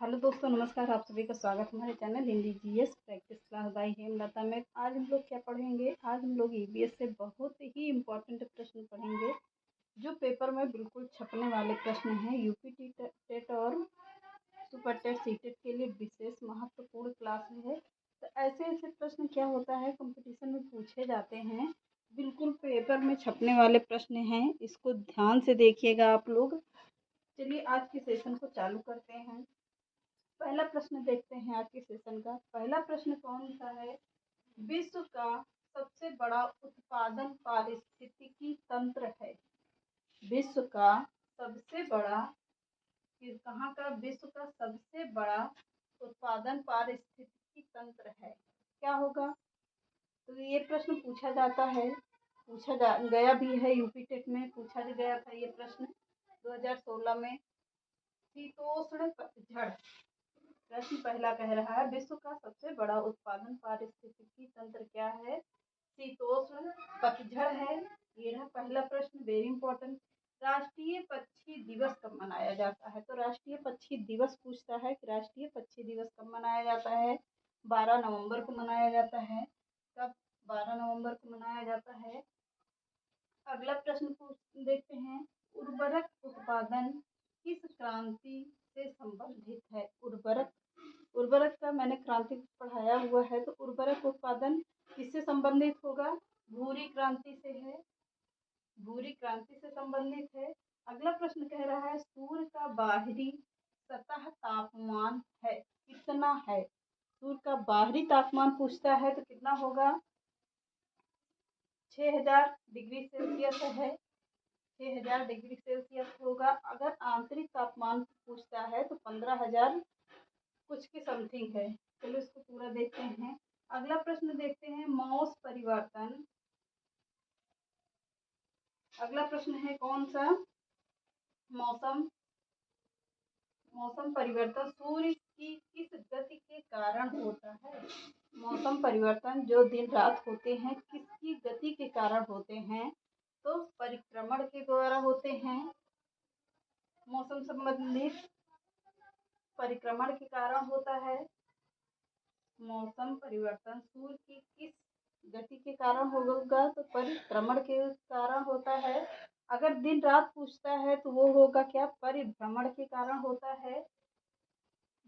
Hello दोस्तों, नमस्कार। आप सभी का स्वागत है हमारे channel Hindi GS practice class by Hemlata में। आज हम लोग क्या पढ़ेंगे? आज हम लोग ईवीएस से बहुत ही इम्पोर्टेंट प्रश्न पढ़ेंगे जो पेपर में बिल्कुल छपने वाले प्रश्न हैं। यूपी टेट और सुपर टेट सीटेट के लिए विशेष महत्वपूर्ण क्लास है। तो ऐसे ऐसे प्रश्न क्या होता है, कंपटीशन में पूछे जाते हैं, बिल्कुल पेपर में छपने वाले प्रश्न हैं। इसको ध्यान से देखिएगा आप लोग। चलिए आज के सेशन को चालू करते हैं। पहला प्रश्न देखते हैं आज के सेशन का। पहला प्रश्न कौन सा है? विश्व का सबसे बड़ा उत्पादन पारिस्थितिकी तंत्र है। विश्व का सबसे बड़ा, कहाँ का विश्व का सबसे बड़ा उत्पादन पारिस्थितिकी तंत्र है, क्या होगा? तो ये प्रश्न पूछा जाता है, गया भी है। यूपी टेट में पूछा गया था ये प्रश्न 2016 में। शीतोष्ण पतझड़ प्रश्न पहला कह रहा है, विश्व का सबसे बड़ा उत्पादन पारिस्थितिकी तंत्र क्या है? शीतोष्ण पतझड़ है। ये रहा पहला प्रश्न, वेरी इंपॉर्टेंट। राष्ट्रीय पक्षी दिवस कब मनाया जाता है? तो राष्ट्रीय पक्षी दिवस पूछता है कि राष्ट्रीय पक्षी दिवस कब मनाया जाता है? 12 नवंबर को मनाया जाता है। कब? 12 नवंबर को मनाया जाता है। अगला प्रश्न देखते हैं, उर्वरक उत्पादन किस क्रांति से संबंधित है? उर्वरक का मैंने क्रांति पढ़ाया हुआ है। तो उर्वरक उत्पादन किससे संबंधित होगा? भूरी क्रांति से है, भूरी क्रांति से संबंधित है। अगला प्रश्न कह रहा है, सूर्य का बाहरी सतह तापमान है कितना है? सूर्य का बाहरी तापमान पूछता है तो कितना होगा? 6000 डिग्री सेल्सियस है। 6000 डिग्री सेल्सियस होगा। अगर आंतरिक तापमान पूछता है तो 15000 कुछ के समथिंग है। चलो इसको पूरा देखते हैं। अगला प्रश्न देखते हैं, मौसम परिवर्तन। अगला प्रश्न है कौन सा? मौसम परिवर्तन सूर्य की किस गति के कारण होता है? मौसम परिवर्तन जो दिन रात होते हैं किसकी गति के कारण होते हैं? तो परिक्रमण के द्वारा होते हैं। मौसम संबंधित परिक्रमण के कारण होता है। मौसम परिवर्तन सूर्य की किस गति के कारण होगा? तो परिक्रमण के कारण होता है। अगर दिन रात पूछता है तो वो होगा क्या? परिभ्रमण के कारण होता है।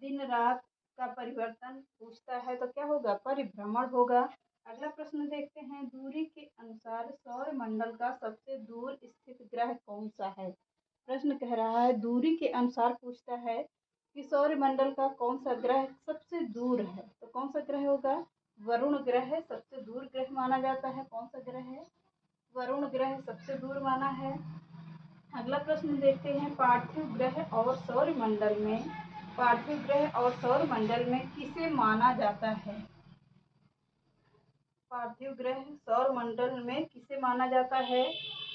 दिन रात का परिवर्तन पूछता है तो क्या होगा? परिभ्रमण होगा। अगला प्रश्न देखते हैं, दूरी के अनुसार सौर मंडल का सबसे दूर स्थित ग्रह कौन सा है? प्रश्न कह रहा है, दूरी के अनुसार पूछता है कि सौर मंडल का कौन सा ग्रह सबसे दूर है। तो कौन सा ग्रह होगा? वरुण ग्रह सबसे दूर ग्रह माना जाता है। कौन सा ग्रह है? वरुण ग्रह सबसे दूर माना है। अगला प्रश्न देखते हैं, पार्थिव ग्रह और सौर मंडल में किसे माना जाता है? पार्थिव ग्रह सौर मंडल में किसे माना जाता है?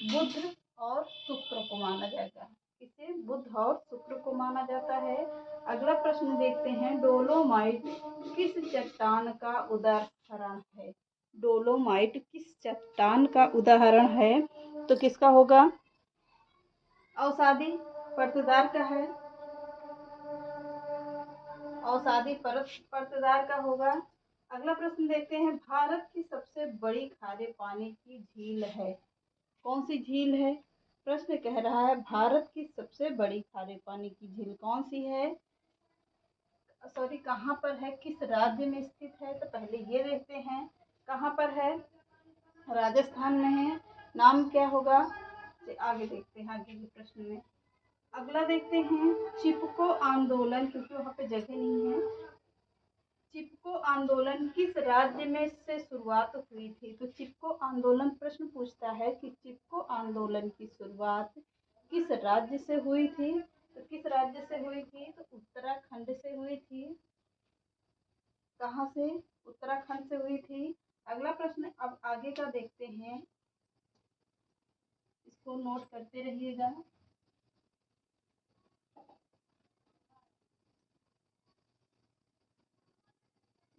बुध और शुक्र को माना जाएगा। किसे? बुध और शुक्र को माना जाता है। अगला प्रश्न देखते हैं, डोलोमाइट किस चट्टान का उदाहरण है? डोलोमाइट किस चट्टान का उदाहरण है? तो किसका होगा? अवसादी परतदार का है। अवसादी परतदार का होगा। अगला प्रश्न देखते हैं, भारत की सबसे बड़ी खारे पानी की झील है, कौन सी झील है? प्रश्न कह रहा है, भारत की सबसे बड़ी खारे पानी की झील कौन सी है? सॉरी, कहाँ पर है, किस राज्य में स्थित है? तो पहले ये देखते हैं कहाँ पर है। राजस्थान में है। नाम क्या होगा? आगे देखते हैं आगे के प्रश्न में। अगला देखते हैं, चिपको आंदोलन, क्योंकि वहाँ पे जगह नहीं है। चिपको आंदोलन किस राज्य में से शुरुआत हुई थी? तो चिपको आंदोलन प्रश्न पूछता है कि चिपको आंदोलन की शुरुआत किस राज्य से हुई थी? तो किस राज्य से हुई थी? तो उत्तराखंड से हुई थी। कहाँ से? उत्तराखंड से हुई थी। अगला प्रश्न अब आगे का देखते हैं, इसको नोट करते रहिएगा।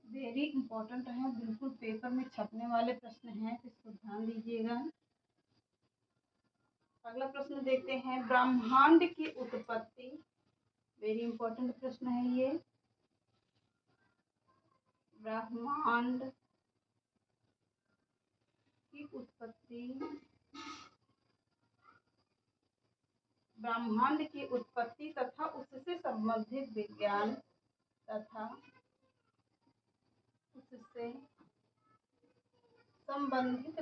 वेरी इंपॉर्टेंट है, बिल्कुल पेपर में छपने वाले प्रश्न हैं, इसको ध्यान दीजिएगा। अगला प्रश्न देखते हैं, ब्रह्मांड की उत्पत्ति वेरी इंपॉर्टेंट प्रश्न है ये। ब्रह्मांड की उत्पत्ति, ब्रह्मांड की उत्पत्ति तथा उससे संबंधित विज्ञान तथा उससे संबंधित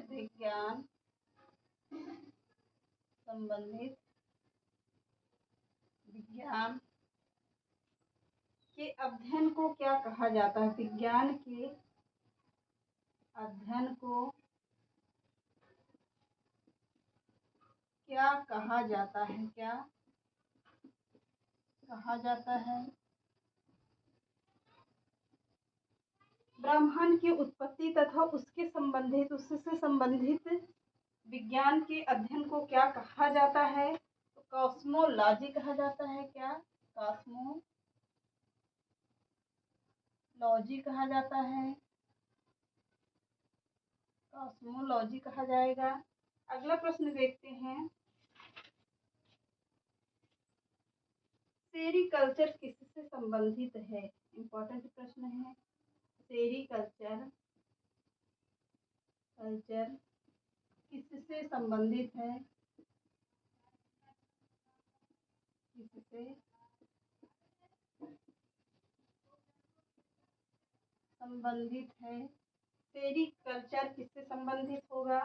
विज्ञान के अध्ययन को क्या कहा जाता है? विज्ञान के अध्ययन को क्या कहा जाता है? क्या कहा जाता है? ब्रह्मांड की उत्पत्ति तथा उससे संबंधित विज्ञान के अध्ययन को क्या कहा जाता है? तो कॉस्मोलॉजी कहा जाता है। क्या? कॉस्मोलॉजी कहा जाता है। कॉस्मोलॉजी कहा जाएगा। अगला प्रश्न देखते हैं। सेरीकल्चर किससे संबंधित है? इंपॉर्टेंट प्रश्न है। सेरीकल्चर किससे संबंधित है? किससे संबंधित है? सेरीकल्चर किससे संबंधित होगा?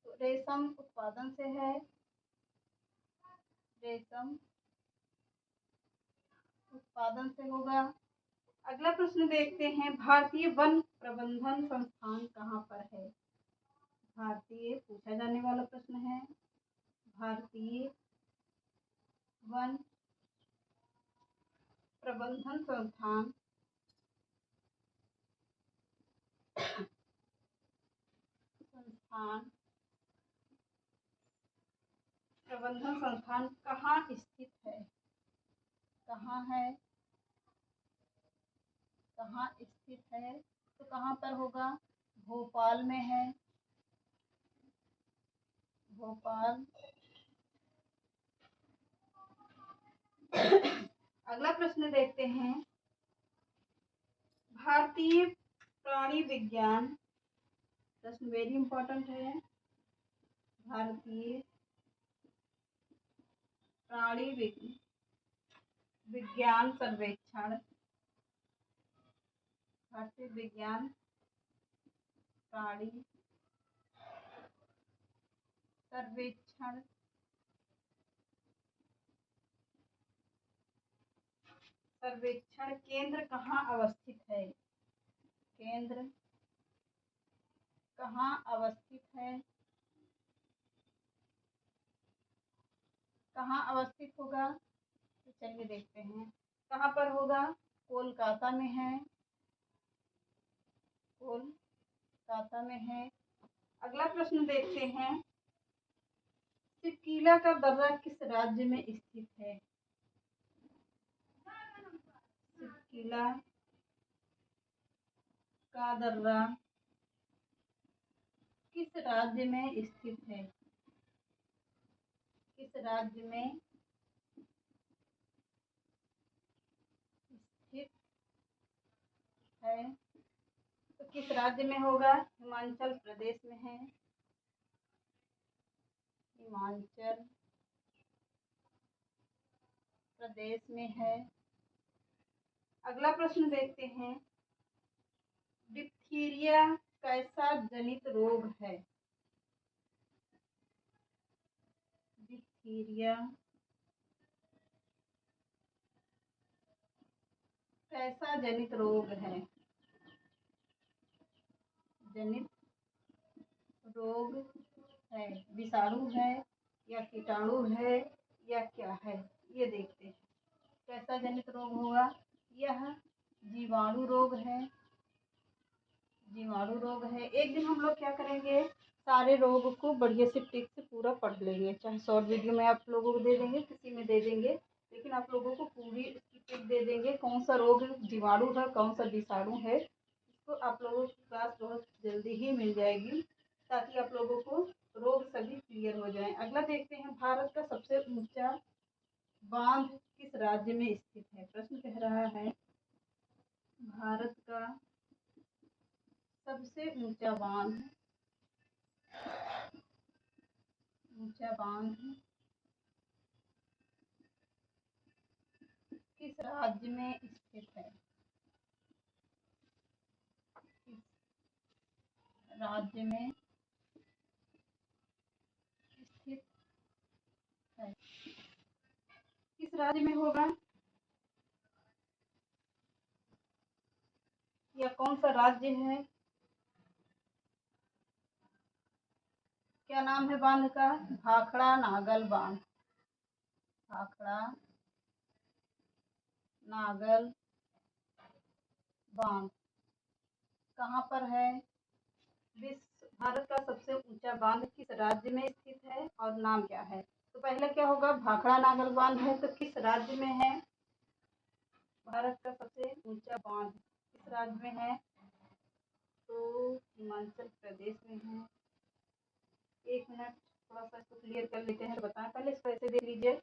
तो रेशम उत्पादन से है। रेशम उत्पादन से होगा। अगला प्रश्न देखते हैं। भारतीय वन प्रबंधन संस्थान कहाँ पर है? भारतीय पूछा जाने वाला प्रश्न है। भारतीय वन प्रबंधन संस्थान कहाँ स्थित है? कहाँ है? कहाँ स्थित है? तो कहाँ पर होगा? भोपाल में है। भोपाल। अगला प्रश्न देखते हैं। भारतीय प्राणी विज्ञान, प्रश्न वेरी इंपॉर्टेंट है। भारतीय प्राणी विज्ञान सर्वेक्षण, भारतीय विज्ञान प्राणी सर्वेक्षण केंद्र कहाँ अवस्थित है? केंद्र कहाँ अवस्थित है? कहाँ अवस्थित होगा? तो चलिए देखते हैं कहाँ पर होगा। कोलकाता में है। कोलकाता में है। अगला प्रश्न देखते हैं। सिपकीला का दर्रा किस राज्य में स्थित है? सिपकीला का दर्रा किस राज्य में स्थित है? किस राज्य में स्थित है? तो किस राज्य में होगा? हिमाचल प्रदेश में है। हिमाचल प्रदेश में है। अगला प्रश्न देखते हैं। डिप्थीरिया कैसा जनित रोग है? डिप्थीरिया कैसा जनित रोग है? जनित रोग है, विषाणु है या कीटाणु है या क्या है? ये देखते हैं कैसा जनित रोग होगा। यह जीवाणु रोग है। जीवाणु रोग है। एक दिन हम लोग क्या करेंगे, सारे रोग को बढ़िया से टिक से पूरा पढ़ लेंगे। चाहे शॉर्ट वीडियो में आप लोगों को दे देंगे, किसी में दे देंगे, लेकिन आप लोगों को पूरी उसकी टिक दे देंगे। कौन सा रोग जीवाणु है, कौन सा विषाणु है, इसको आप लोगों की क्लास बहुत जल्दी ही मिल जाएगी, ताकि आप लोगों को रोग सभी क्लियर हो जाए। अगला देखते हैं। भारत का सबसे ऊंचा बांध किस राज्य में स्थित है? प्रश्न कह रहा है भारत का सबसे ऊंचा बांध किस राज्य में स्थित है? किस राज्य में स्थित है? किस राज्य में होगा या कौन सा राज्य है? क्या नाम है बांध का? भाखड़ा नागल बांध। भाखड़ा नागल बांध कहाँ पर है? भारत का सबसे ऊंचा बांध किस राज्य में स्थित है और नाम क्या है? तो पहले क्या होगा? भाखड़ा नागल बांध है तो किस राज्य में है? भारत का सबसे ऊंचा बांध किस राज्य में है? तो हिमाचल प्रदेश में है। एक मिनट थोड़ा सा इसको क्लियर कर लेते हैं, बताएं। पहले इसको ऐसे देख लीजिए,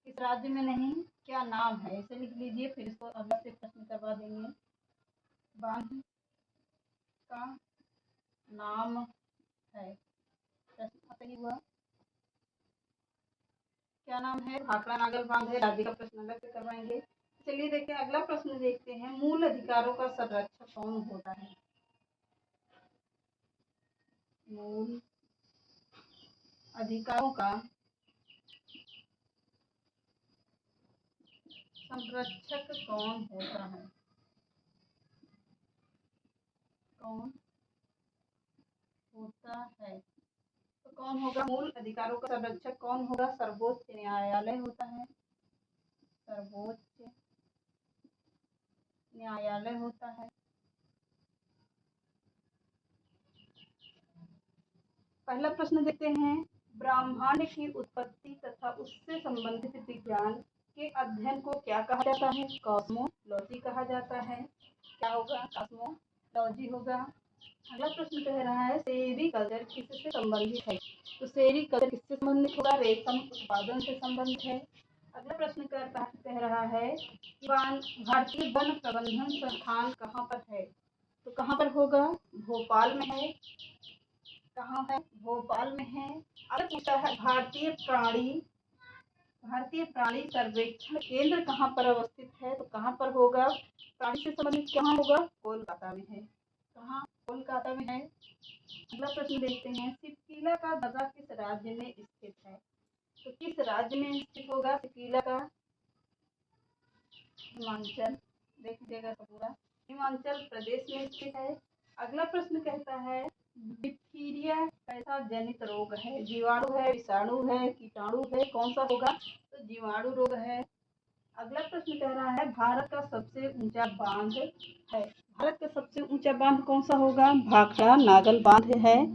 किस राज्य में नहीं, क्या नाम है, ऐसे लिख लीजिए, फिर इसको अगला से प्रश्न करवा देंगे। बांध का नाम है, प्रश्न सही हुआ। क्या नाम है? भाखड़ा नागल बांध है। राज्य का प्रश्न अलग से करवाएंगे। चलिए देखते हैं, अगला प्रश्न देखते हैं। मूल अधिकारों का संरक्षक कौन होता है? मूल अधिकारों का संरक्षक कौन होता है? कौन होता है? तो कौन होगा? मूल अधिकारों का संरक्षक कौन होगा? सर्वोच्च न्यायालय होता है। सर्वोच्च न्यायालय होता है। पहला प्रश्न देखते हैं। ब्रह्मांड की उत्पत्ति तथा उससे संबंधित विज्ञान के अध्ययन को क्या कहा जाता है? कॉस्मोलॉजी कहा जाता है। क्या होगा? कॉस्मोलॉजी होगा। अगला प्रश्न कह रहा है सेरीकल्चर किससे संबंधित है? तो सेरीकल्चर किससे संबंधित होगा? रेशम उत्पादन से संबंधित है। अगला प्रश्न कह रहा है भारतीय वन प्रबंधन संस्थान कहाँ पर है? तो कहाँ पर होगा? भोपाल में है। कहाँ है? भोपाल में है। अगर पूछा है भारतीय प्राणी सर्वेक्षण केंद्र कहाँ पर अवस्थित है? तो कहाँ पर होगा? प्राणी से संबंधित कहाँ होगा? कोलकाता में है। कहाँ? कोलकाता में है। अगला प्रश्न देखते हैं। सिपकीला का दर्रा किस राज्य में स्थित है? तो किस राज्य में स्थित होगा सिपकीला का? हिमाचल। देख लीजिएगा पूरा, हिमाचल प्रदेश में स्थित है। अगला प्रश्न कहता है डिप्थीरिया कैसा जनित रोग है? जीवाणु है, विषाणु है, कीटाणु है, कौन सा होगा? तो जीवाणु रोग है। अगला प्रश्न कह रहा है भारत का सबसे ऊंचा बांध है। भारत का सबसे ऊंचा बांध कौन सा होगा? भाखड़ा नागल बांध है।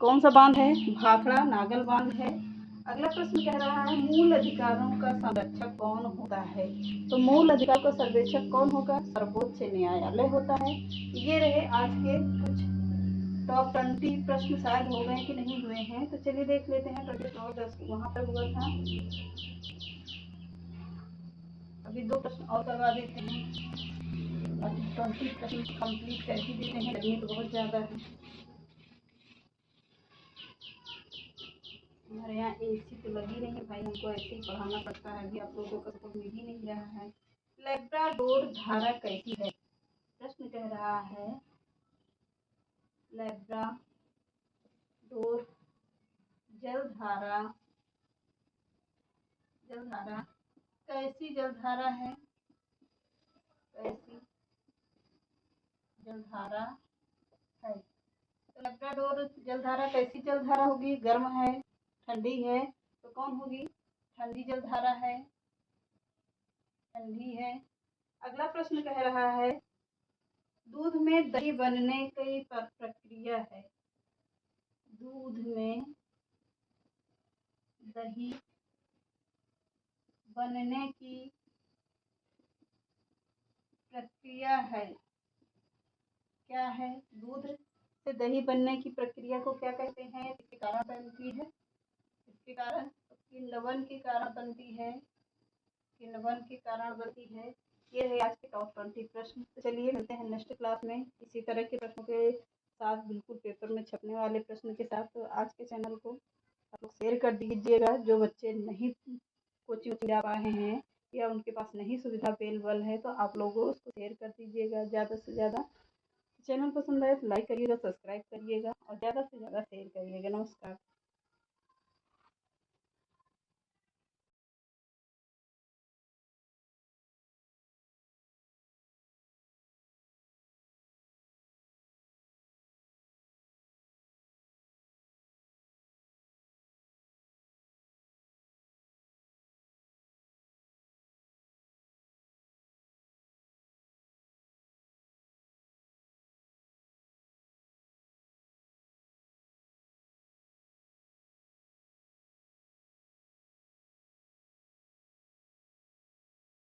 कौन सा बांध है? भाखड़ा नागल बांध है। अगला प्रश्न कह रहा है मूल अधिकारों का संरक्षक कौन होता है? तो मूल अधिकार का सर्वेक्षक कौन होगा? सर्वोच्च न्यायालय होता है। ये रहे आज के कुछ टॉप 20 प्रश्न। शायद हो गए कि नहीं हुए हैं, तो चलिए देख लेते हैं। प्रश्न और 10 वहाँ पर हुआ था, अभी 2 प्रश्न और करवा देते हैं, 20 प्रश्न कंप्लीट कर ही देते हैं। गर्मी तो बहुत ज़्यादा है। हमारे यहाँ एसी तो लगी नहीं है भाई, हमको ऐसे ही पढ़ाना पड़ता है। अभी आप लोगों का सपोर्ट मिल ही नहीं रहा है। लैब्राडोर धारा कैसी है? प्रश्न कह रहा है लैब्राडोर जलधारा कैसी जलधारा है? कैसी जलधारा है? तो लैब्राडोर जलधारा कैसी जलधारा होगी? गर्म है, ठंडी है? तो कौन होगी? ठंडी जलधारा है। ठंडी है। अगला प्रश्न कह रहा है दूध में दही बनने की प्रक्रिया है। दूध में दही बनने की प्रक्रिया है। क्या है? दूध से दही बनने की प्रक्रिया को क्या कहते हैं? इसके कारण बनती है। इसके कारण किण्वन के कारण बनती है, किण्वन के कारण बनती है। ये है आज के टॉप 20 प्रश्न। तो चलिए मिलते हैं नेक्स्ट क्लास में इसी तरह के प्रश्नों के साथ, बिल्कुल पेपर में छपने वाले प्रश्न के साथ। तो आज के चैनल को आप लोग शेयर कर दीजिएगा। जो बच्चे नहीं कोचिंग जा पाए हैं या उनके पास नहीं सुविधा अवेलेबल है, तो आप लोगों उसको शेयर कर दीजिएगा ज़्यादा से ज़्यादा। चैनल पसंद आए तो लाइक करिएगा, सब्सक्राइब करिएगा और ज़्यादा से ज़्यादा शेयर करिएगा। नमस्कार।